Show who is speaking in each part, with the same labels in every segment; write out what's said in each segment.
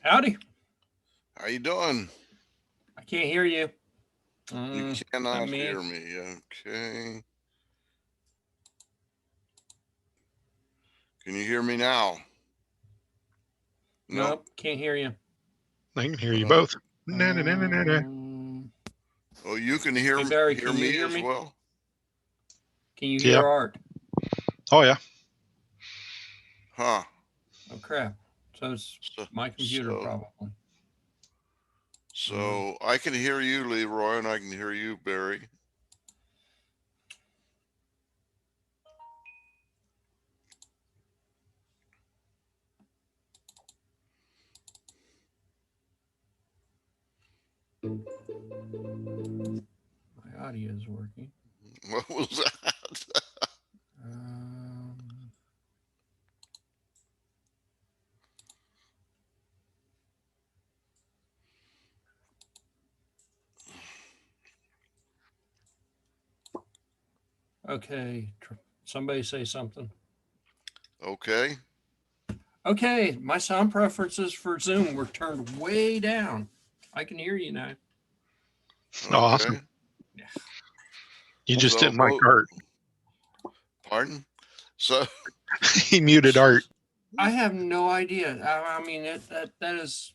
Speaker 1: Howdy.
Speaker 2: How you doing?
Speaker 1: I can't hear you.
Speaker 2: You
Speaker 1: Not
Speaker 2: cannot
Speaker 1: me.
Speaker 2: hear me. Okay. Can you hear me now? Nope.
Speaker 1: Nope, can't hear you.
Speaker 3: I can hear you
Speaker 2: Uh,
Speaker 3: both. Na, na, na, na, na, na.
Speaker 2: oh, you can
Speaker 1: Hey Barry,
Speaker 2: hear
Speaker 1: can you
Speaker 2: me
Speaker 1: hear
Speaker 2: as
Speaker 1: me?
Speaker 2: well.
Speaker 1: Can you
Speaker 3: Yeah.
Speaker 1: hear Art?
Speaker 3: Oh, yeah.
Speaker 2: Huh?
Speaker 1: Oh crap. So it's
Speaker 2: So
Speaker 1: my computer
Speaker 2: so
Speaker 1: probably. Uh,
Speaker 2: so I can hear you, Leroy, and I can hear you, Barry.
Speaker 1: my audio is working.
Speaker 2: What was that?
Speaker 1: Um, okay. Somebody say something.
Speaker 2: Okay.
Speaker 1: Okay, my sound preferences for Zoom were turned way down. I can hear you now.
Speaker 3: Awesome.
Speaker 2: Okay.
Speaker 1: Yeah.
Speaker 3: You just
Speaker 2: So
Speaker 3: didn't like
Speaker 2: both.
Speaker 3: Art.
Speaker 2: Pardon. So
Speaker 3: He muted Art.
Speaker 1: I have no idea. I mean, that is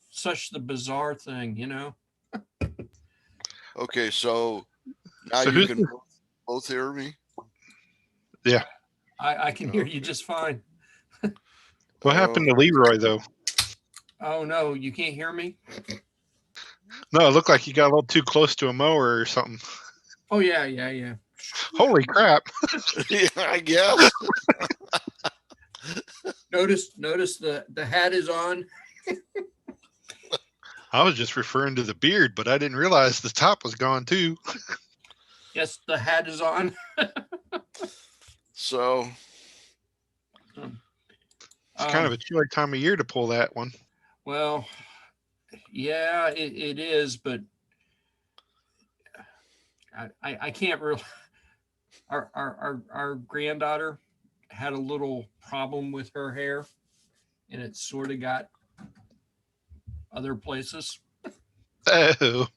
Speaker 1: such the bizarre thing, you know.
Speaker 2: okay. So now
Speaker 3: So
Speaker 2: you
Speaker 3: who's
Speaker 2: can
Speaker 3: this?
Speaker 2: both hear me.
Speaker 3: Yeah.
Speaker 1: I can hear you
Speaker 2: Okay.
Speaker 1: just fine.
Speaker 3: What happened
Speaker 2: Oh,
Speaker 3: to Leroy, though?
Speaker 1: Oh no, you can't hear me?
Speaker 3: No, it looked like you got a little too close to a mower or something.
Speaker 1: Oh yeah.
Speaker 3: Holy crap.
Speaker 2: yeah. I guess.
Speaker 1: Notice the hat is on.
Speaker 3: I was just referring to the beard, but I didn't realize the top was gone, too.
Speaker 1: Yes, the hat is on.
Speaker 2: So
Speaker 1: Um,
Speaker 3: It's kind of
Speaker 1: um,
Speaker 3: a chilly time of year to pull that one.
Speaker 1: well, yeah, it is, but I can't really. Our granddaughter had a little problem with her hair, and it sort of got other places.
Speaker 3: Oh,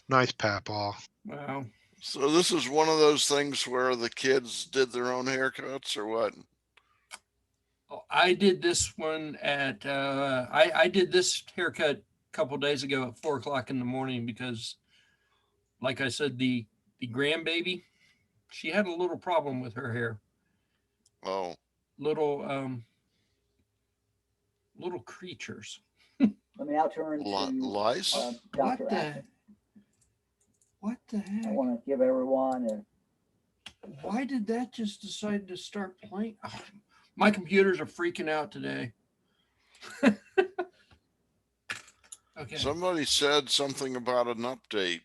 Speaker 3: nice papaw.
Speaker 1: Well,
Speaker 2: So this is one of those things where the kids did their own haircuts or what?
Speaker 1: I did this one at I did this haircut a couple days ago at 4 o'clock in the morning because, like I said, the grandbaby, she had a little problem with her hair,
Speaker 2: Oh,
Speaker 1: little little creatures.
Speaker 4: Let me now turn to
Speaker 2: lice?
Speaker 1: What
Speaker 4: Dr.
Speaker 1: the
Speaker 4: Atkins.
Speaker 1: what the
Speaker 4: I
Speaker 1: heck?
Speaker 4: want to give everyone a
Speaker 1: Why did that just decide to start playing? Oh, my computers are freaking out today. Okay,
Speaker 2: Somebody said something about an update.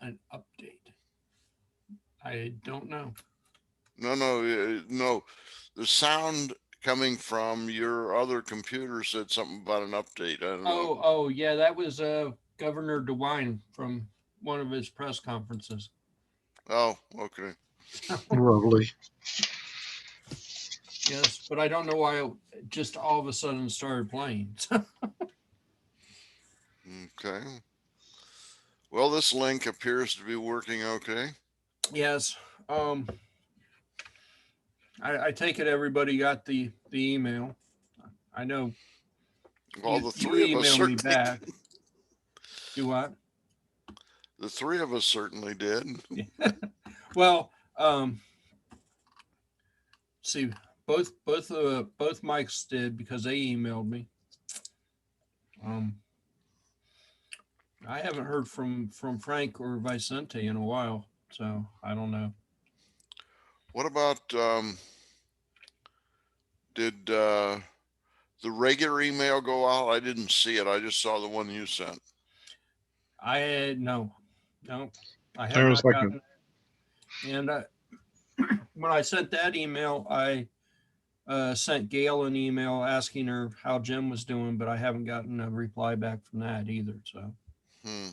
Speaker 1: an update. I don't know.
Speaker 2: No. The sound coming from your other computer said something about an update. I don't know.
Speaker 1: Oh yeah, that was Governor DeWine from one of his press conferences.
Speaker 2: Oh, okay.
Speaker 3: Lovely.
Speaker 1: Yes, but I don't know why it just all of a sudden started playing.
Speaker 2: Okay. Well, this link appears to be working okay.
Speaker 1: Yes, um, I take it everybody got the email. I know
Speaker 2: Well,
Speaker 1: you emailed me back. Do what?
Speaker 2: the three of us certainly did.
Speaker 1: Well, see, both Mikes did because they emailed me. Um, I haven't heard from Frank or Vicente in a while, so I don't know.
Speaker 2: What about did the regular email go out? I didn't see it. I just saw the one you sent.
Speaker 1: I no, no, I have
Speaker 3: There was
Speaker 1: not
Speaker 3: like a,
Speaker 1: gotten. And when I sent that email, I sent Gail an email asking her how Jim was doing, but I haven't gotten a reply back from that either. So
Speaker 2: Hmm.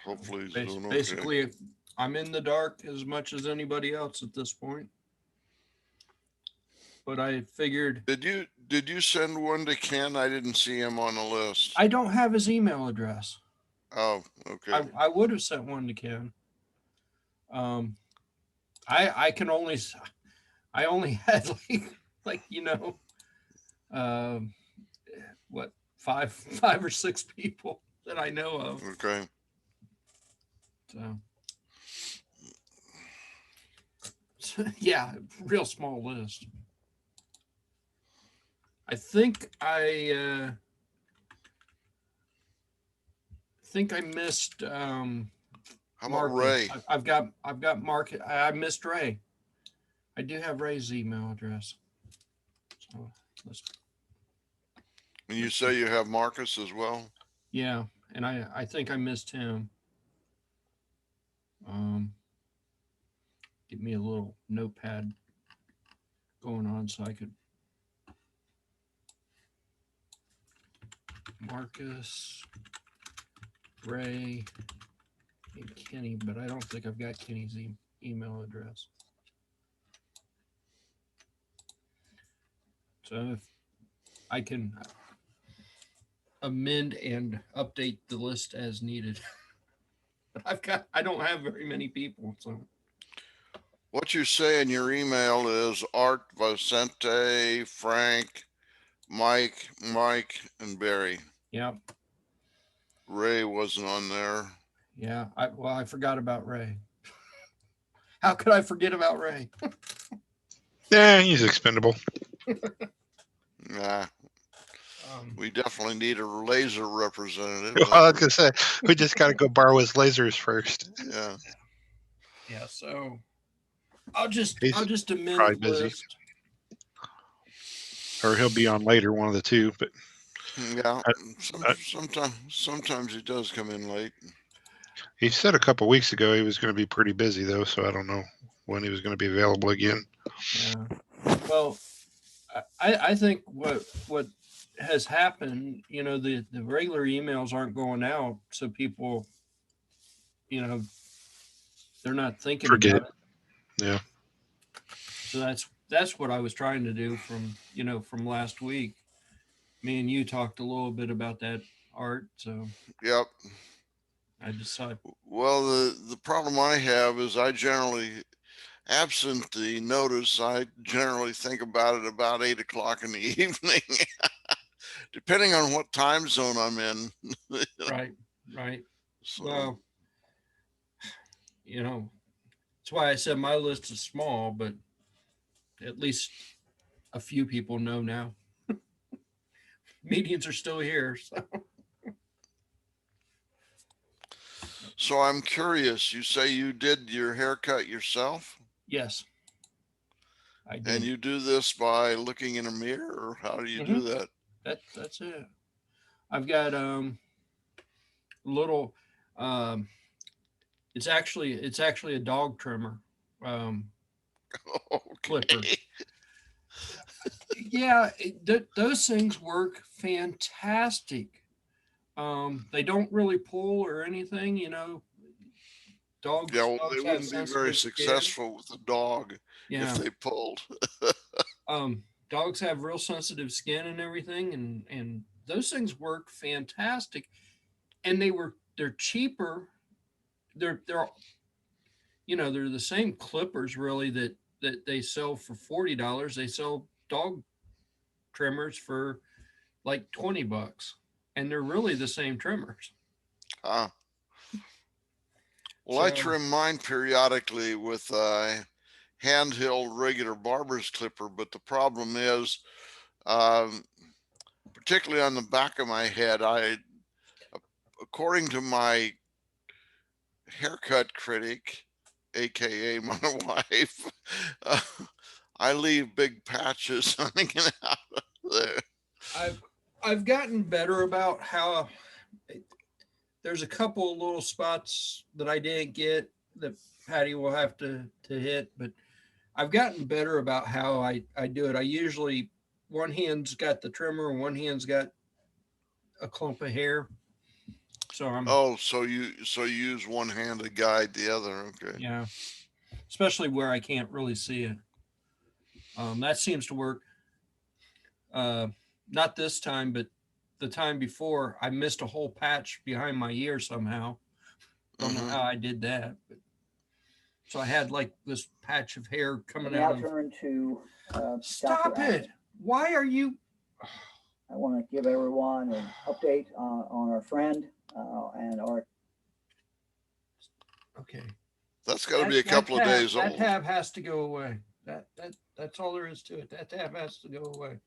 Speaker 2: Hopefully he's doing okay.
Speaker 1: basically, I'm in the dark as much as anybody else at this point. but I figured
Speaker 2: Did you send one to Ken? I didn't see him on the list.
Speaker 1: I don't have his email address.
Speaker 2: Oh, okay.
Speaker 1: I would have sent one to Ken. I can only I only had like what five or six people that I know of.
Speaker 2: Okay.
Speaker 1: So yeah, real small list. I think I missed
Speaker 2: How about
Speaker 1: Marcus.
Speaker 2: Ray?
Speaker 1: I've got Mark. I missed Ray. I do have Ray's email address. So
Speaker 2: And you say you have Marcus as well?
Speaker 1: yeah, and I think I missed him. Give me a little notepad going on so I could. Marcus, Ray, and Kenny, but I don't think I've got Kenny's email address. So if I can amend and update the list as needed. I don't have very many people, so.
Speaker 2: What you say in your email is Art, Vicente, Frank, Mike, and Barry.
Speaker 1: Yeah.
Speaker 2: Ray wasn't on there.
Speaker 1: Yeah. I forgot about Ray. How could I forget about Ray?
Speaker 3: Yeah, he's expendable.
Speaker 2: Nah. We definitely need a laser representative.
Speaker 3: Well, I was gonna say we just got to go borrow his lasers first.
Speaker 2: Yeah.
Speaker 1: Yeah. So I'll just amend
Speaker 3: probably
Speaker 1: the
Speaker 3: busy.
Speaker 1: list.
Speaker 3: Or he'll be on later, one of the two. But
Speaker 2: Yeah. Sometimes he does come in late.
Speaker 3: he said a couple weeks ago he was going to be pretty busy though, so I don't know when he was going to be available again.
Speaker 1: Yeah. Well, I think what has happened, the regular emails aren't going out, so people, they're not thinking
Speaker 3: Forget
Speaker 1: about it.
Speaker 3: Yeah.
Speaker 1: So that's what I was trying to do from last week. Me and you talked a little bit about that, Art. So
Speaker 2: Yep.
Speaker 1: I decided.
Speaker 2: Well, the problem I have is I generally, absent the notice, I generally think about it about 8 o'clock in the evening, depending on what time zone I'm in.
Speaker 1: Right.
Speaker 2: So,
Speaker 1: Well, that's why I said my list is small, but at least a few people know now. Meetings are still here.
Speaker 2: so I'm curious, you say you did your haircut yourself?
Speaker 1: Yes, I did.
Speaker 2: And you do this by looking in a mirror, or how do you do that?
Speaker 1: That's it. I've got little it's actually a dog trimmer clipper. Yeah, those things work fantastic. They don't really pull or anything, dogs.
Speaker 2: Yeah, well,
Speaker 1: dogs
Speaker 2: they
Speaker 1: have
Speaker 2: wouldn't be very
Speaker 1: sensitive skin.
Speaker 2: successful with a dog
Speaker 1: Yeah.
Speaker 2: if they pulled.
Speaker 1: Dogs have real sensitive skin and everything, and those things work fantastic. And they're cheaper. They're the same clippers really that they sell for $40. They sell dog trimmers for like $20, and they're really the same trimmers.
Speaker 2: Well,
Speaker 1: So,
Speaker 2: I trim mine periodically with a handheld regular barber's clipper, but the problem is, particularly on the back of my head, according to my haircut critic, aka my wife, I leave big patches hanging out of there.
Speaker 1: I've gotten better about how there's a couple of little spots that I didn't get that Patty will have to hit, but I've gotten better about how I do it. I usually, one hand's got the trimmer and one hand's got a clump of hair. So
Speaker 2: so you use one hand to guide the other. Okay.
Speaker 1: Yeah, especially where I can't really see it. That seems to work. Not this time, but the time before, I missed a whole patch behind my ear somehow. Don't know
Speaker 2: Mhm.
Speaker 1: how I did that. But, so I had like this patch of hair
Speaker 4: Let
Speaker 1: coming
Speaker 4: me now
Speaker 1: out.
Speaker 4: turn to
Speaker 1: Stop
Speaker 4: Dr.
Speaker 1: it!
Speaker 4: Acton.
Speaker 1: Why are you?
Speaker 4: I want to give everyone an update on our friend and our.
Speaker 1: Okay.
Speaker 2: That's got to be a couple of days
Speaker 1: That
Speaker 2: old.
Speaker 1: tab has to go away. That's all there is to it. That tab has to go away.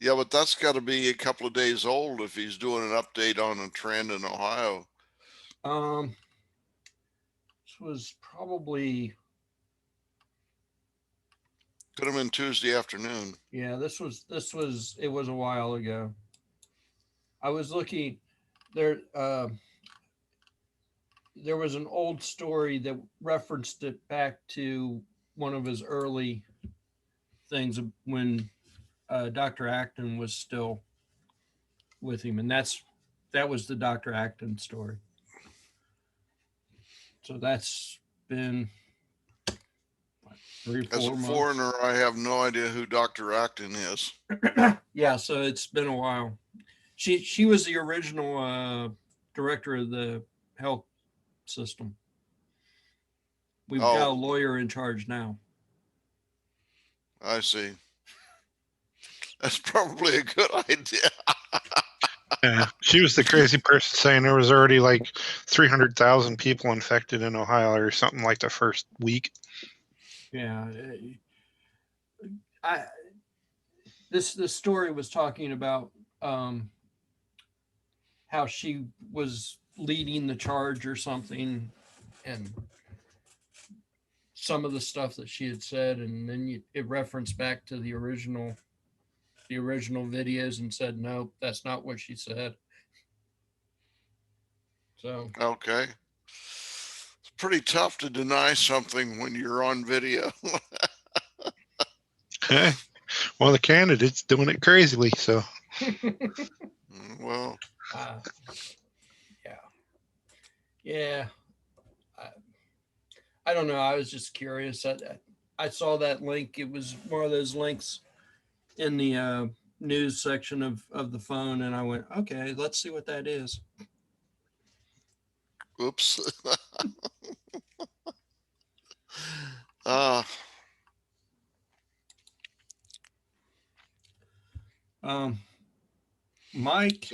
Speaker 2: Yeah, but that's got to be a couple of days old if he's doing an update on a trend in Ohio.
Speaker 1: This was probably,
Speaker 2: Could have been Tuesday afternoon.
Speaker 1: yeah, it was a while ago. I was looking there. There was an old story that referenced it back to one of his early things when Dr. Acton was still with him, and that was the Dr. Acton story. So that's been what, 3 or 4
Speaker 2: As a
Speaker 1: months.
Speaker 2: foreigner, I have no idea who Dr. Acton is.
Speaker 1: Yeah, so it's been a while. She was the original director of the health system. We've got a lawyer in charge now.
Speaker 2: I see. That's probably a good idea.
Speaker 3: Yeah, she was the crazy person saying there was already like 300,000 people infected in Ohio or something like the first week.
Speaker 1: Yeah, this story was talking about how she was leading the charge or something, and some of the stuff that she had said, and then it referenced back to the original videos and said, nope, that's not what she said. So
Speaker 2: Okay. It's pretty tough to deny something when you're on video.
Speaker 3: Well, the candidate's doing it crazily, so.
Speaker 2: Well,
Speaker 1: yeah. I don't know. I was just curious. I saw that link. It was one of those links in the news section of the phone, and I went, okay, let's see what that is.
Speaker 2: oops.
Speaker 1: Mike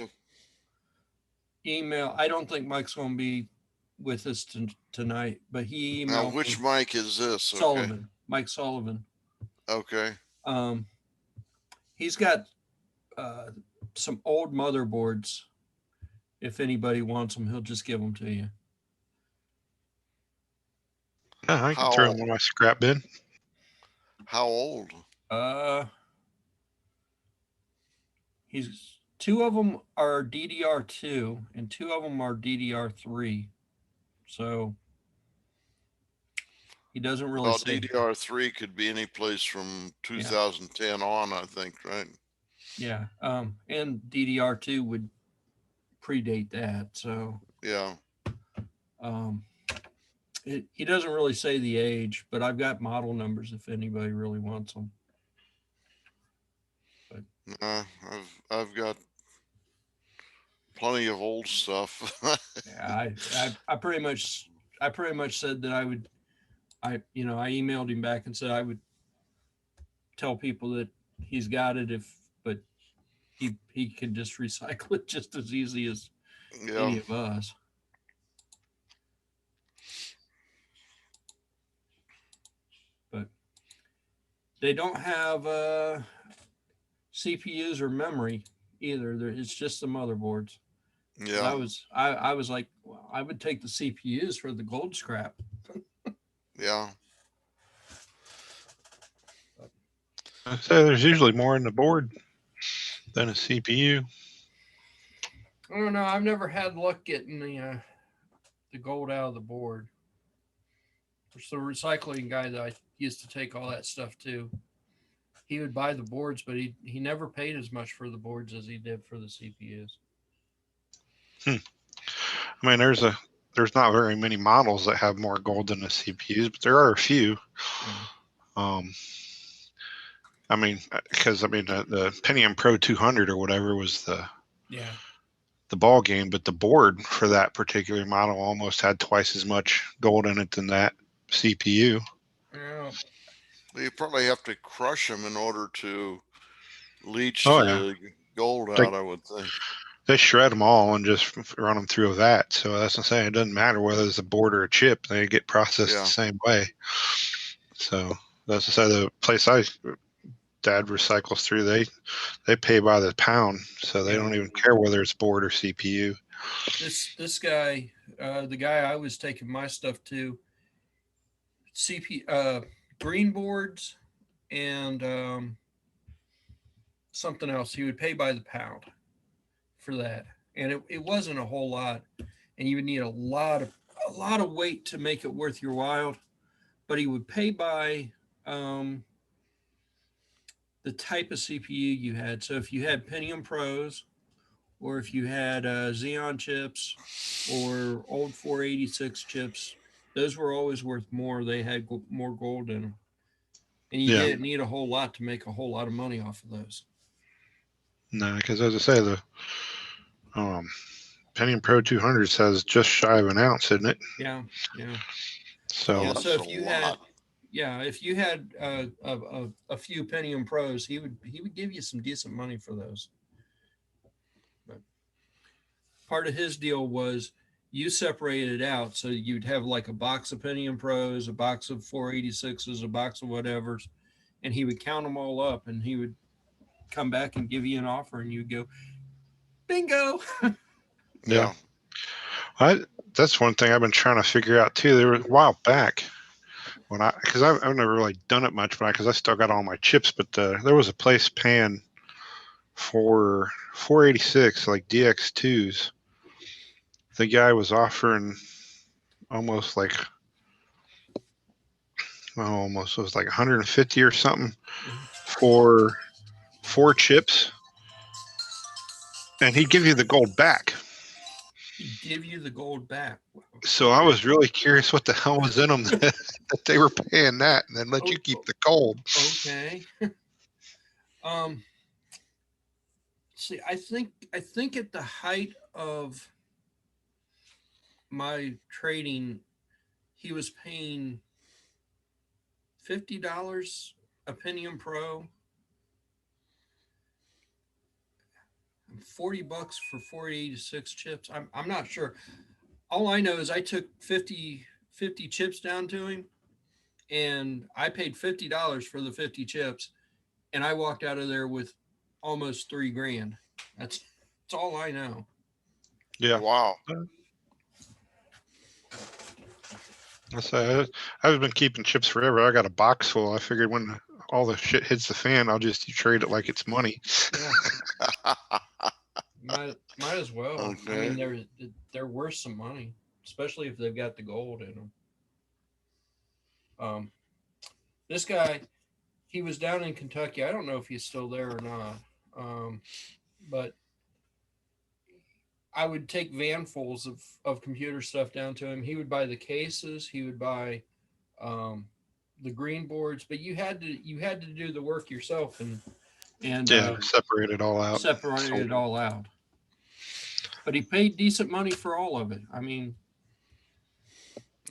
Speaker 1: email. I don't think Mike's going to be with us tonight, but he emailed
Speaker 2: now, which
Speaker 1: me.
Speaker 2: Mike is this?
Speaker 1: Sullivan,
Speaker 2: Okay.
Speaker 1: Mike Sullivan.
Speaker 2: Okay.
Speaker 1: He's got some old motherboards. If anybody wants them, he'll just give them to you.
Speaker 3: Yeah, I can throw them in my scrap bin.
Speaker 2: How old?
Speaker 1: He's 2 of them are DDR2 and 2 of them are DDR3. So he doesn't really
Speaker 2: Well,
Speaker 1: say.
Speaker 2: DDR3 could be any place from 2010 on, I think, right?
Speaker 1: Yeah. And DDR2 would predate that. So
Speaker 2: yeah.
Speaker 1: He doesn't really say the age, but I've got model numbers if anybody really wants them.
Speaker 2: But I've got plenty of old stuff.
Speaker 1: Yeah, I pretty much said that I emailed him back and said I would tell people that he's got it but he can just recycle it just as easy as any of us. But they don't have CPUs or memory either. It's just the motherboards.
Speaker 2: Yeah.
Speaker 1: I was like, well, I would take the CPUs for the gold scrap.
Speaker 2: Yeah.
Speaker 3: I say there's usually more in the board than a CPU.
Speaker 1: I don't know. I've never had luck getting the gold out of the board. There's the recycling guy that I used to take all that stuff to. He would buy the boards, but he never paid as much for the boards as he did for the CPUs.
Speaker 3: I mean, there's not very many models that have more gold than the CPUs, but there are a few.
Speaker 1: Yeah.
Speaker 3: I mean, because I mean the Pentium Pro 200 or whatever was
Speaker 1: Yeah.
Speaker 3: the ball game, but the board for that particular model almost had twice as much gold in it than that CPU.
Speaker 1: Yeah.
Speaker 2: You probably have to crush them in order to leach
Speaker 3: Oh yeah,
Speaker 2: the gold
Speaker 3: they
Speaker 2: out, I would think.
Speaker 3: they shred them all and just run them through a vat. So that's what I'm saying. It doesn't matter whether it's a board or a chip; they get processed
Speaker 2: Yeah.
Speaker 3: the same way. So that's to say the place Dad recycles through, they pay by the pound, so they
Speaker 1: Yeah.
Speaker 3: don't even care whether it's board or CPU.
Speaker 1: This guy, the guy I was taking my stuff to, green boards and something else. He would pay by the pound for that, and it wasn't a whole lot, and you would need a lot of weight to make it worth your while. But he would pay by the type of CPU you had. So if you had Pentium Pros, or if you had Xeon chips or old 486 chips, those were always worth more. They had more gold in them. And you
Speaker 3: Yeah.
Speaker 1: didn't need a whole lot to make a whole lot of money off of those.
Speaker 3: No, because as I say, the Pentium Pro 200 says just shy of an ounce, isn't it?
Speaker 1: Yeah, yeah.
Speaker 3: So
Speaker 2: Oh,
Speaker 1: Yeah,
Speaker 2: that's
Speaker 1: so
Speaker 2: a lot.
Speaker 1: if you had a few Pentium Pros, he would give you some decent money for those. But part of his deal was you separated it out, so you'd have like a box of Pentium Pros, a box of 486s, a box of whatever's, and he would count them all up, and he would come back and give you an offer, and you'd go, bingo.
Speaker 3: yeah. That's one thing I've been trying to figure out too. There was a while back when because I've never really done it much, because I still got all my chips, but there was a place paying for 486 like DX2s. The guy was offering almost like almost it was like 150 or something for 4 chips, and he'd give you the gold back.
Speaker 1: He'd give you the gold back.
Speaker 3: So I was really curious what the hell was in them that they were paying that and then let you keep the gold.
Speaker 1: Okay. See, I think at the height of my trading, he was paying $50 a Pentium Pro, and $40 for 486 chips. I'm not sure. All I know is I took 50 chips down to him, and I paid $50 for the 50 chips, and I walked out of there with almost $3,000. That's all I know.
Speaker 3: Yeah.
Speaker 2: Wow.
Speaker 3: I've been keeping chips forever. I got a box full. I figured when all the shit hits the fan, I'll just trade it like it's money.
Speaker 1: Yeah. Might as well.
Speaker 2: Okay.
Speaker 1: I mean, they're worth some money, especially if they've got the gold in them. This guy, he was down in Kentucky. I don't know if he's still there or not. But I would take vanfuls of computer stuff down to him. He would buy the cases. He would buy the green boards. But you had to do the work yourself and
Speaker 3: separate it all out.
Speaker 1: Separate it all out. But he paid decent money for all of it. I mean,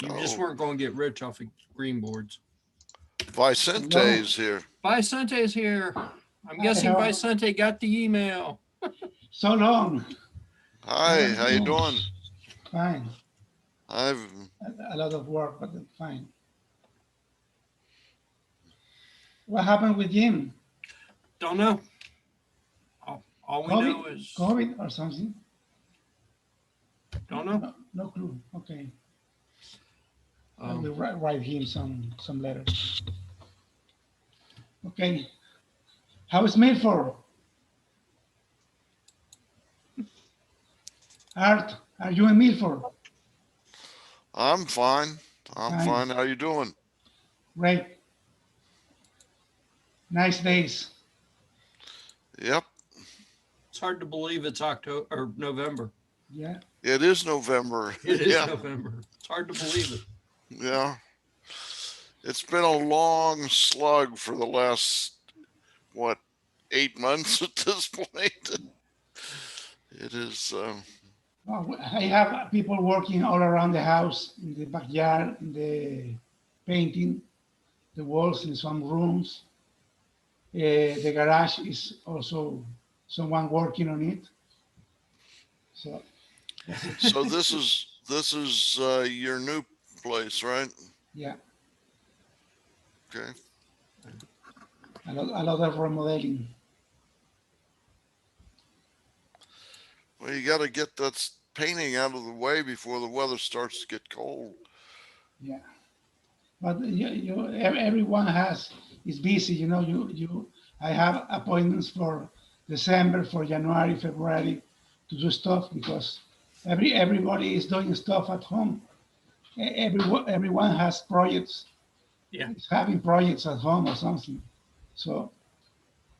Speaker 1: you just weren't going to get rich off of green boards.
Speaker 2: Vicente's here.
Speaker 1: Vicente's here. I'm guessing Vicente got the email.
Speaker 5: So long.
Speaker 2: Hi, how you doing?
Speaker 5: Fine.
Speaker 2: I've
Speaker 5: A lot of work, but fine. What happened with Jim?
Speaker 1: Don't know. All we know is
Speaker 5: COVID or something?
Speaker 1: Don't know.
Speaker 5: No clue. Okay. I
Speaker 1: Um,
Speaker 5: will write him some letters. Okay. How is Milford? Art, are you in Milford?
Speaker 2: I'm fine. I'm
Speaker 5: Fine.
Speaker 2: fine. How you doing?
Speaker 5: Great. Nice days.
Speaker 2: Yep.
Speaker 1: it's hard to believe it's October or November.
Speaker 5: Yeah.
Speaker 2: It is November.
Speaker 1: It is
Speaker 2: Yeah.
Speaker 1: November. It's hard to believe it.
Speaker 2: Yeah. It's been a long slug for the last what, 8 months at this point. It is,
Speaker 5: Well, I have people working all around the house, in the backyard, in the painting the walls in some rooms. The garage is also someone working on it. So that's it.
Speaker 2: so this is your new place, right?
Speaker 5: Yeah,
Speaker 2: Okay.
Speaker 5: a lot of remodeling.
Speaker 2: Well, you got to get that painting out of the way before the weather starts to get cold.
Speaker 5: Yeah, but everyone is busy. You know, I have appointments for December, for January, February to do stuff because everybody is doing stuff at home. Everyone has projects.
Speaker 1: Yeah.
Speaker 5: Is having projects at home or something. So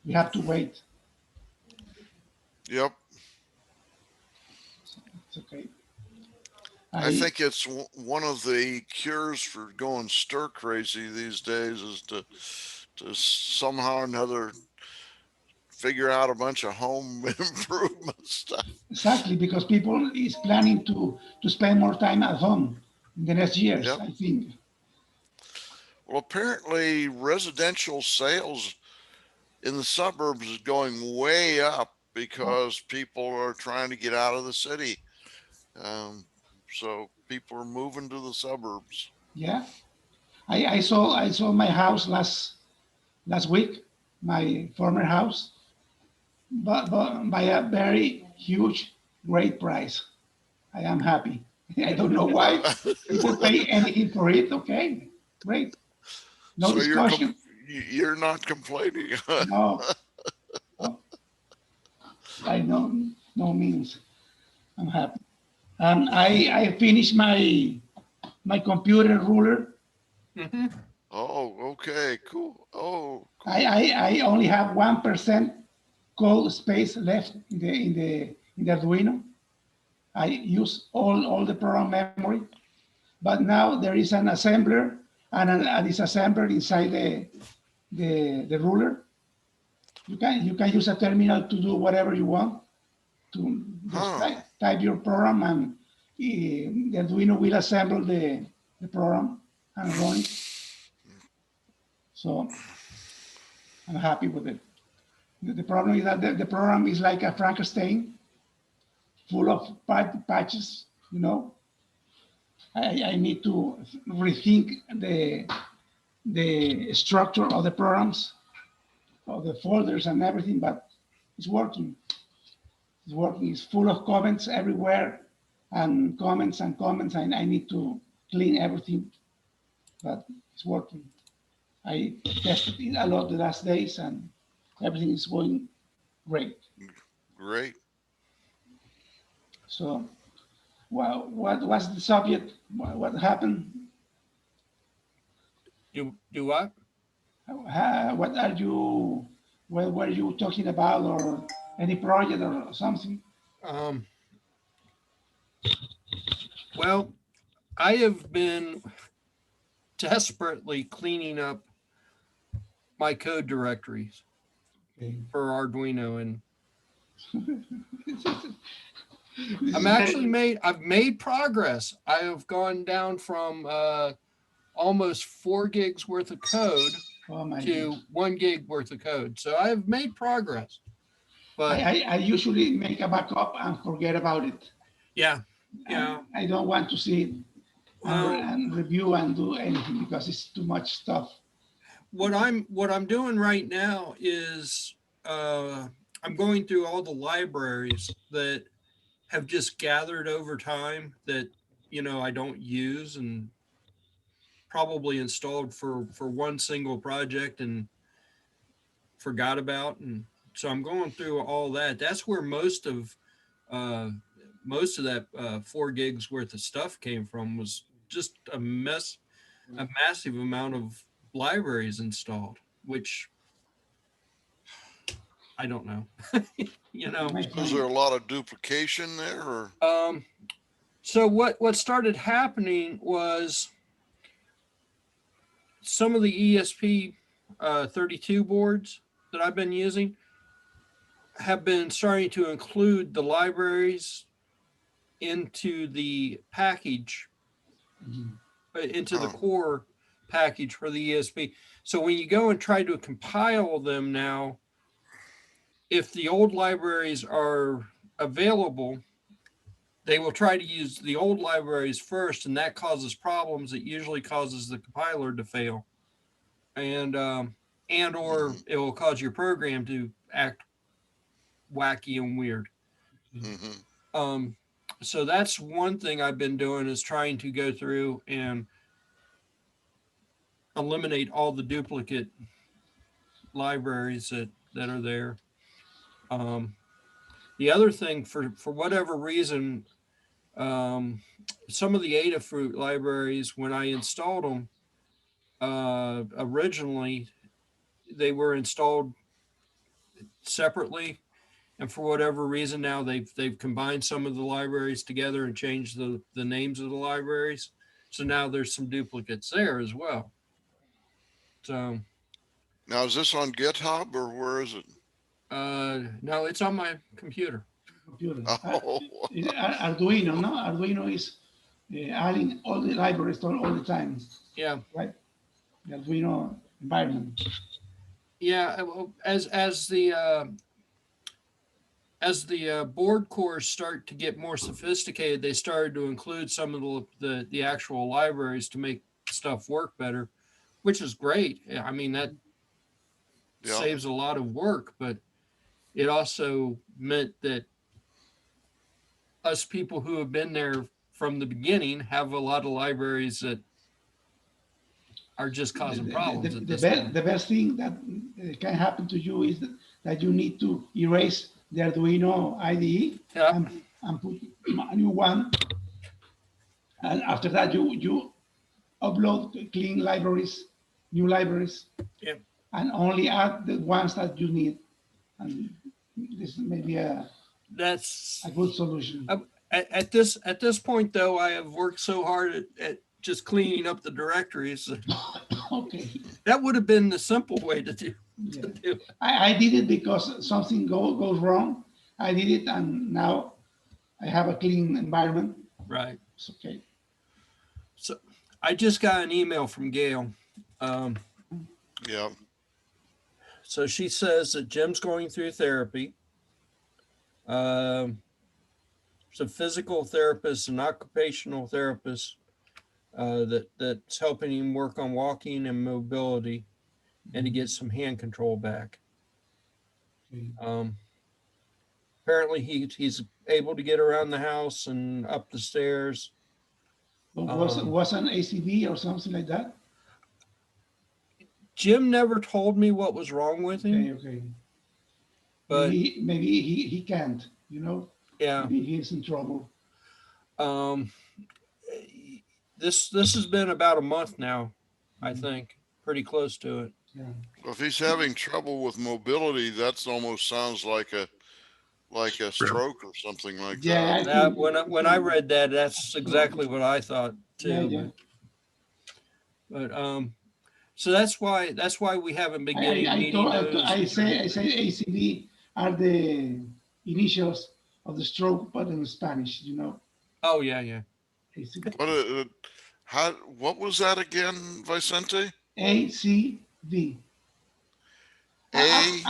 Speaker 5: we have to wait.
Speaker 2: Yep.
Speaker 5: It's okay.
Speaker 2: I think it's one of the cures for going stir crazy these days is to somehow or another figure out a bunch of home improvement stuff.
Speaker 5: Exactly, because people is planning to spend more time at home in the next years,
Speaker 2: Yep.
Speaker 5: I think.
Speaker 2: Well, apparently residential sales in the suburbs is going way up because people are trying to get out of the city. So people are moving to the suburbs.
Speaker 5: Yeah. I saw my house last week, my former house, but by a very huge, great price. I am happy. I don't know why people pay anything for it. Okay, great. No
Speaker 2: So
Speaker 5: discussion.
Speaker 2: you're not complaining.
Speaker 5: No, no, by no means. I'm happy. And I finished my computer ruler.
Speaker 1: Mhm.
Speaker 2: Oh, okay, cool. Oh, cool.
Speaker 5: I only have 1% code space left in the Arduino. I use all the program memory, but now there is an assembler and a disassembler inside the ruler. You can use a terminal to do whatever you want. To just
Speaker 2: Huh.
Speaker 5: type your program and the Arduino will assemble the program and run it. So I'm happy with it. The problem is that the program is like a Frankenstein, full of patches. You know, I need to rethink the structure of the programs, of the folders and everything, but it's working. It's working. It's full of comments everywhere, and comments and comments. And I need to clean everything, but it's working. I tested it a lot the last days, and everything is going great.
Speaker 2: Great.
Speaker 5: So, well, what was the subject? What happened?
Speaker 1: Do what?
Speaker 5: What are you? What were you talking about, or any project or something?
Speaker 1: Um, well, I have been desperately cleaning up my code directories
Speaker 5: Okay.
Speaker 1: for Arduino, and I've made progress. I have gone down from almost 4 gigs worth of code
Speaker 5: Oh my
Speaker 1: to
Speaker 5: God.
Speaker 1: 1 gig worth of code. So I've made progress. But
Speaker 5: I usually make a backup and forget about it.
Speaker 1: yeah,
Speaker 5: I don't want to see it
Speaker 1: well,
Speaker 5: and review and do anything because it's too much stuff.
Speaker 1: what I'm doing right now is I'm going through all the libraries that have just gathered over time that I don't use and probably installed for one single project and forgot about. And so I'm going through all that. That's where most of that 4 gigs worth of stuff came from, was just a massive amount of libraries installed, which I don't know.
Speaker 5: My
Speaker 2: Is there a lot of duplication there, or?
Speaker 1: So what started happening was some of the ESP 32 boards that I've been using have been starting to include the libraries into the package,
Speaker 5: Mhm.
Speaker 1: into the
Speaker 2: Oh.
Speaker 1: core package for the ESP. So when you go and try to compile them now, if the old libraries are available, they will try to use the old libraries first, and that causes problems. It usually causes the compiler to fail, and or it will cause your program to act wacky and weird.
Speaker 2: Mm-hmm.
Speaker 1: Um, so that's one thing I've been doing, is trying to go through and eliminate all the duplicate libraries that are there. Um, the other thing, for whatever reason, some of the Adafruit libraries, when I installed them, originally they were installed separately, and for whatever reason now they've combined some of the libraries together and changed the names of the libraries. So now there's some duplicates there as well. So
Speaker 2: Now, is this on GitHub or where is it?
Speaker 1: no, it's on my computer.
Speaker 5: Computer.
Speaker 2: Oh,
Speaker 5: Arduino, no? Arduino is adding all the libraries all the time,
Speaker 1: Yeah.
Speaker 5: right? The Arduino environment.
Speaker 1: Yeah, well, as the board cores start to get more sophisticated, they started to include some of the actual libraries to make stuff work better, which is great. I mean, that
Speaker 2: yeah.
Speaker 1: saves a lot of work, but it also meant that us people who have been there from the beginning have a lot of libraries that are just causing problems at this point.
Speaker 5: The best thing that can happen to you is that you need to erase the Arduino IDE
Speaker 1: Yeah.
Speaker 5: and put a new one. And after that, you upload clean libraries, new libraries,
Speaker 1: Yeah.
Speaker 5: and only add the ones that you need. And this may be
Speaker 1: That's
Speaker 5: a good solution.
Speaker 1: at this point though, I have worked so hard at just cleaning up the directories.
Speaker 5: Okay.
Speaker 1: That would have been the simple way to do.
Speaker 5: Yeah.
Speaker 1: To do.
Speaker 5: I did it because something goes wrong. I did it, and now I have a clean environment.
Speaker 1: Right.
Speaker 5: It's okay.
Speaker 1: So I just got an email from Gail.
Speaker 2: Yeah.
Speaker 1: So she says that Jim's going through therapy. Some physical therapists and occupational therapists that's helping him work on walking and mobility, and to get some hand control back.
Speaker 5: Okay.
Speaker 1: Apparently he's able to get around the house and up the stairs.
Speaker 5: But was an ACV or something like that?
Speaker 1: Jim never told me what was wrong with him.
Speaker 5: Okay.
Speaker 1: But
Speaker 5: maybe he can't.
Speaker 1: Yeah.
Speaker 5: Maybe he's in trouble.
Speaker 1: This has been about a month now, I think, pretty close to it.
Speaker 5: Yeah.
Speaker 2: Well, if he's having trouble with mobility, that's almost sounds like a stroke or something like
Speaker 5: Yeah,
Speaker 2: that.
Speaker 1: When I read that, that's exactly what I thought too.
Speaker 5: Yeah.
Speaker 1: But so that's why we haven't been getting meeting news.
Speaker 5: I say ACV are the initials of the stroke, but in Spanish,
Speaker 1: Oh yeah.
Speaker 5: ACV.
Speaker 2: What was that again, Vicente?
Speaker 5: ACV. A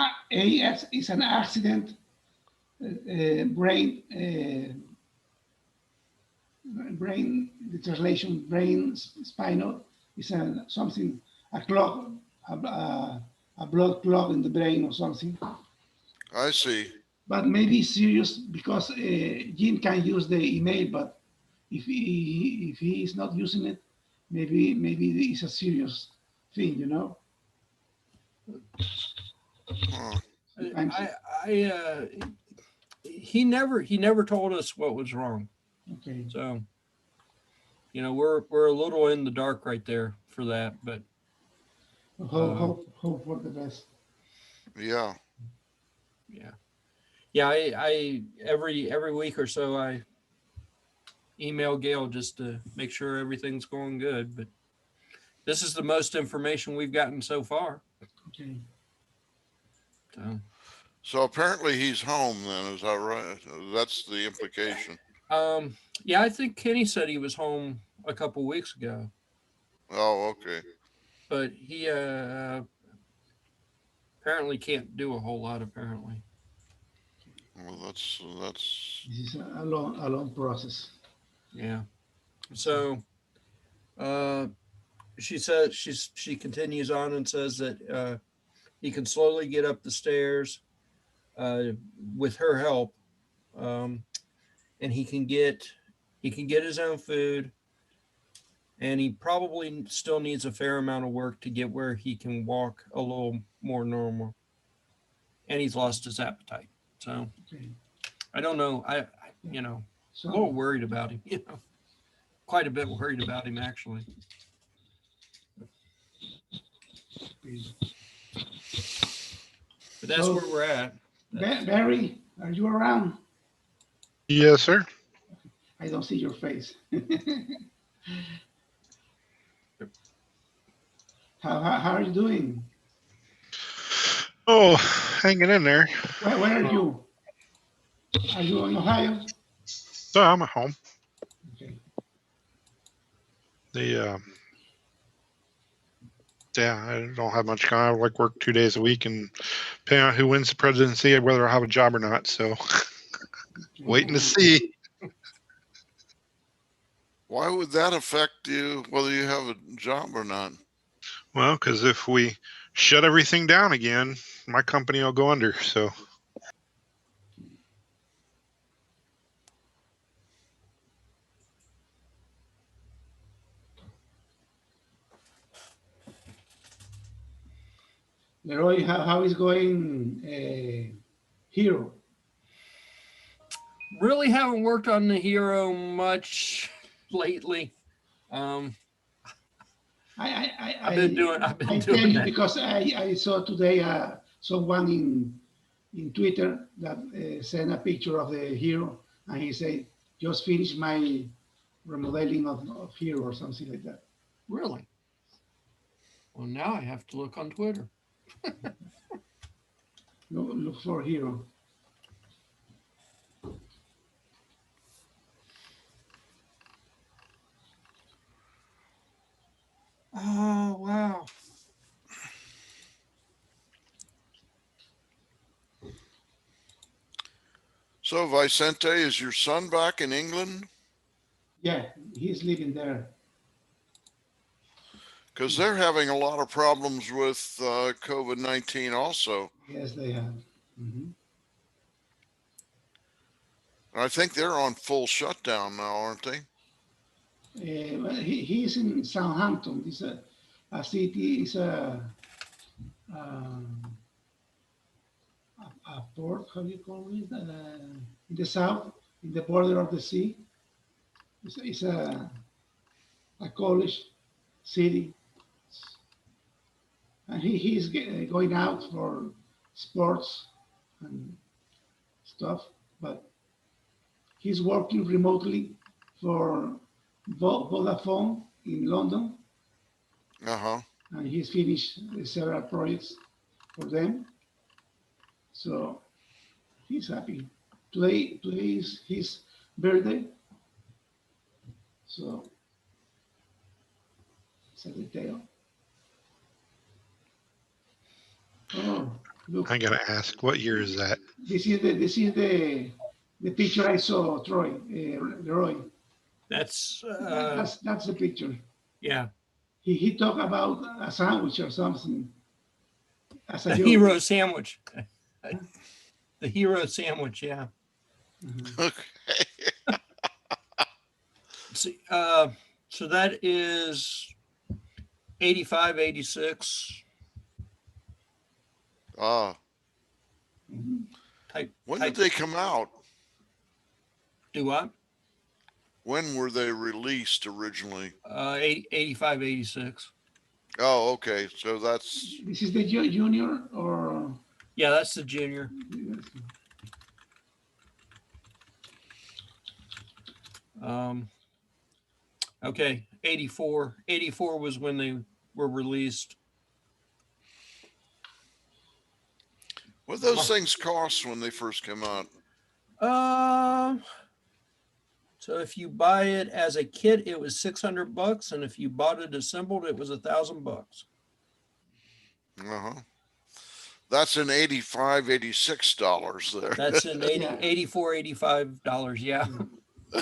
Speaker 5: is an accident, brain, the translation, brain spinal is something, a clog, a blood clog in the brain or something.
Speaker 2: I see.
Speaker 5: But maybe serious because Jim can use the email, but if he is not using it, maybe it's a serious thing,
Speaker 2: Huh.
Speaker 1: He never told us what was wrong.
Speaker 5: Okay.
Speaker 1: So, we're a little in the dark right there for that, but
Speaker 5: Hope for the best.
Speaker 2: Yeah.
Speaker 1: I every week or so I email Gail just to make sure everything's going good. But this is the most information we've gotten so far.
Speaker 5: Okay.
Speaker 2: So apparently he's home then, is that right? That's the implication.
Speaker 1: Yeah, I think Kenny said he was home a couple weeks ago,
Speaker 2: Oh, okay.
Speaker 1: but he apparently can't do a whole lot. Apparently,
Speaker 2: Well, that's
Speaker 5: This is a long process.
Speaker 1: yeah. So she says she continues on and says that he can slowly get up the stairs with her help, um, and he can get his own food, and he probably still needs a fair amount of work to get where he can walk a little more normal, and he's lost his appetite. So
Speaker 5: Okay.
Speaker 1: I don't know. I you know, a little
Speaker 5: So,
Speaker 1: worried about him. You know, quite a bit worried about him actually. But that's
Speaker 5: so
Speaker 1: where we're at.
Speaker 5: Barry, are you around?
Speaker 3: Yes, sir.
Speaker 5: I don't see your face. How are you doing?
Speaker 3: Oh, hanging in there.
Speaker 5: Where are you? Are you in Ohio?
Speaker 3: So I'm at home.
Speaker 5: Okay.
Speaker 3: The yeah, I don't have much going on. I like work 2 days a week, and depending on who wins the presidency, whether I have a job or not. So waiting to see.
Speaker 2: why would that affect you whether you have a job or not?
Speaker 3: Well, because if we shut everything down again, my company will go under. So
Speaker 5: Leroy, how is going Hero?
Speaker 1: Really haven't worked on the hero much lately. I've been doing
Speaker 5: I tell
Speaker 1: doing
Speaker 5: you
Speaker 1: that.
Speaker 5: because I saw today someone in Twitter that sent a picture of the hero, and he said, just finished my remodeling of hero or something like that.
Speaker 1: Really? Well, now I have to look on Twitter.
Speaker 5: Look for hero.
Speaker 1: Oh, wow.
Speaker 2: So Vicente, is your son back in England?
Speaker 5: Yeah, he's living there.
Speaker 2: Because they're having a lot of problems with COVID-19 also.
Speaker 5: Yes, they have. Mhm.
Speaker 2: I think they're on full shutdown now, aren't they?
Speaker 5: Well, he's in Southampton. It's a city. It's um, a port. How do you call it? In the south, in the border of the sea. It's a college city, and he's going out for sports and stuff. But he's working remotely for Vodafone in London,
Speaker 2: Uh-huh.
Speaker 5: and he's finished several projects for them. So he's happy. Today is his birthday, so it's a detail. Oh, look,
Speaker 3: I gotta ask, what year is that?
Speaker 5: this is the picture I saw, Troy, Leroy.
Speaker 1: That's
Speaker 5: That's the picture.
Speaker 1: yeah.
Speaker 5: He talked about a sandwich or something as a
Speaker 1: The
Speaker 5: joke.
Speaker 1: hero sandwich. The hero sandwich, yeah.
Speaker 5: Mhm.
Speaker 2: Okay.
Speaker 1: See, so that is 85, 86
Speaker 2: Ah,
Speaker 5: Mhm.
Speaker 1: type.
Speaker 2: when
Speaker 1: type.
Speaker 2: did they come out?
Speaker 1: Do what?
Speaker 2: When were they released originally?
Speaker 1: 85, 86.
Speaker 2: Oh, okay. So that's
Speaker 5: This is the junior or
Speaker 1: Yeah, that's the junior. Um, okay, 84. 84 was when they were released.
Speaker 2: What those things cost when they first come out?
Speaker 1: So if you buy it as a kit, it was $600, and if you bought it assembled, it was $1,000.
Speaker 2: Uh-huh. That's an $85, $86 there.
Speaker 1: That's an 80,
Speaker 5: Yeah.
Speaker 1: $84, $85. Yeah.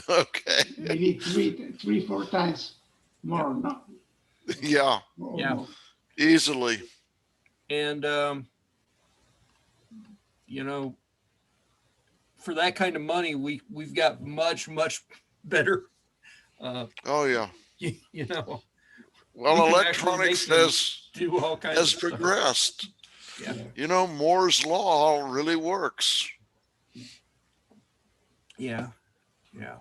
Speaker 2: Okay.
Speaker 5: Maybe three, 4 times more, no?
Speaker 2: Yeah,
Speaker 1: Yeah.
Speaker 5: More.
Speaker 2: easily.
Speaker 1: And, you know, for that kind of money, we've got much, much better,
Speaker 2: Oh yeah.
Speaker 1: you know,
Speaker 2: Well,
Speaker 1: we can actually
Speaker 2: electronics
Speaker 1: make them
Speaker 2: has
Speaker 1: do all kinds
Speaker 2: has
Speaker 1: of stuff.
Speaker 2: progressed.
Speaker 1: Yeah.
Speaker 2: You know, Moore's law really works.
Speaker 1: Yeah. Yeah.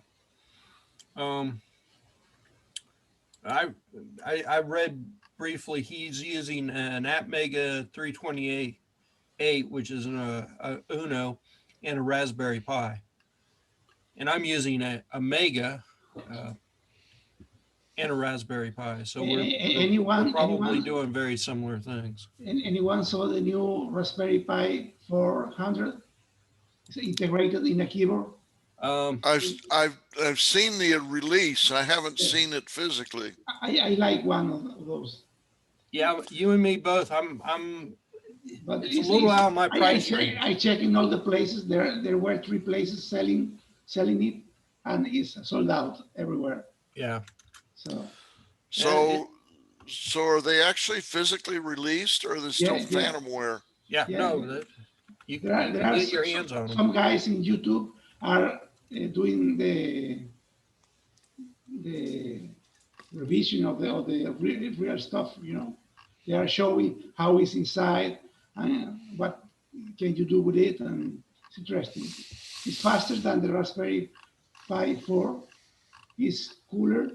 Speaker 1: I read briefly he's using an Atmega 328, which is a Uno, and a Raspberry Pi, and I'm using a Mega and a Raspberry Pi. So we're probably doing very similar things.
Speaker 5: Anyone saw the new Raspberry Pi 400? It's integrated in a keyboard.
Speaker 2: I've seen the release. I haven't seen it physically.
Speaker 5: I like one of those.
Speaker 1: Yeah, you and me both.
Speaker 5: But
Speaker 1: It's a little out of my price range.
Speaker 5: I check in all the places. There were 3 places selling it, and it's sold out everywhere.
Speaker 1: Yeah.
Speaker 5: So
Speaker 2: So are they actually physically released, or are they still phantomware?
Speaker 1: Yeah.
Speaker 5: Yeah.
Speaker 1: No, you
Speaker 5: there
Speaker 1: can
Speaker 5: are
Speaker 1: get your hands on them.
Speaker 5: some guys in YouTube are doing the revision of the real stuff. You know, they are showing how it's inside and what can you do with it, and it's interesting. It's faster than the Raspberry Pi 4. It's cooler,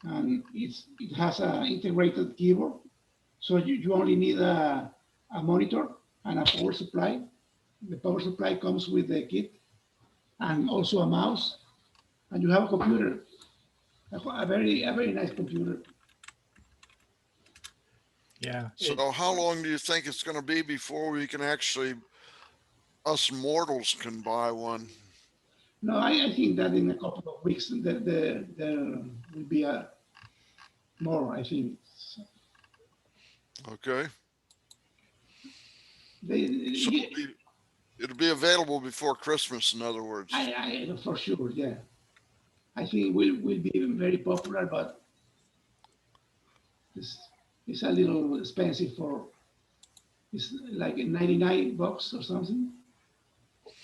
Speaker 5: and it has an integrated keyboard. So you only need a monitor and a power supply. The power supply comes with the kit, and also a mouse, and you have a computer, a very nice computer.
Speaker 1: Yeah.
Speaker 2: So how long do you think it's going to be before we can actually, us mortals can buy one?
Speaker 5: No, I think that in a couple of weeks there will be more. I think.
Speaker 2: Okay. So
Speaker 5: They,
Speaker 2: it'll be available before Christmas, in other words.
Speaker 5: I for sure, yeah. I think it will be very popular, but it's a little expensive for. It's like $99 or something.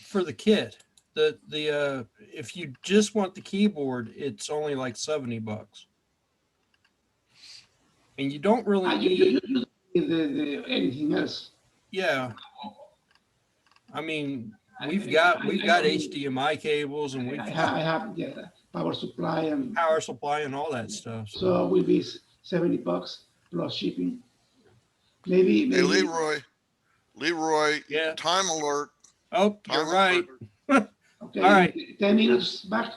Speaker 1: For the kit, the if you just want the keyboard, it's only like $70, and you don't really need
Speaker 5: You don't need anything else.
Speaker 1: Yeah. I mean, we've got HDMI cables, and we've
Speaker 5: I
Speaker 1: got
Speaker 5: have power supply and
Speaker 1: power supply and all that stuff.
Speaker 5: so it will be $70 plus shipping. Maybe.
Speaker 2: Hey, Leroy,
Speaker 1: Yeah.
Speaker 2: time alert.
Speaker 1: Oh,
Speaker 2: Time
Speaker 1: you're right.
Speaker 5: Okay.
Speaker 1: All right.
Speaker 5: 10 minutes back.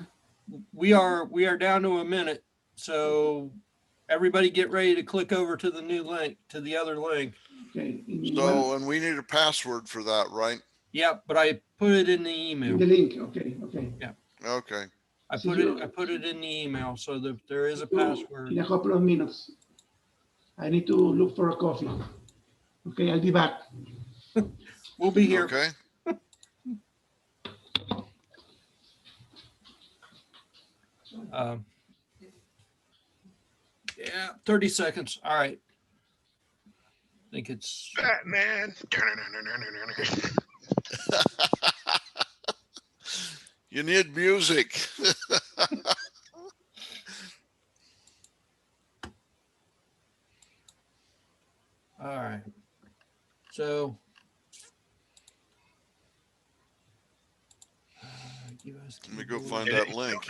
Speaker 1: We are down to a minute, so everybody get ready to click over to the new link, to the other link.
Speaker 5: Okay.
Speaker 2: So, and we need a password for that, right?
Speaker 1: Yeah, but I put it in the email.
Speaker 5: The link. Okay.
Speaker 1: Yeah.
Speaker 2: Okay.
Speaker 1: I put it in the email so that there is a password.
Speaker 5: In a couple of minutes. I need to look for a coffee. Okay, I'll be back.
Speaker 1: We'll be here.
Speaker 2: Okay.
Speaker 1: Yeah, 30 seconds. All right. I think it's
Speaker 3: Batman.
Speaker 2: You need music.
Speaker 1: all right. So
Speaker 2: Let me go find that link.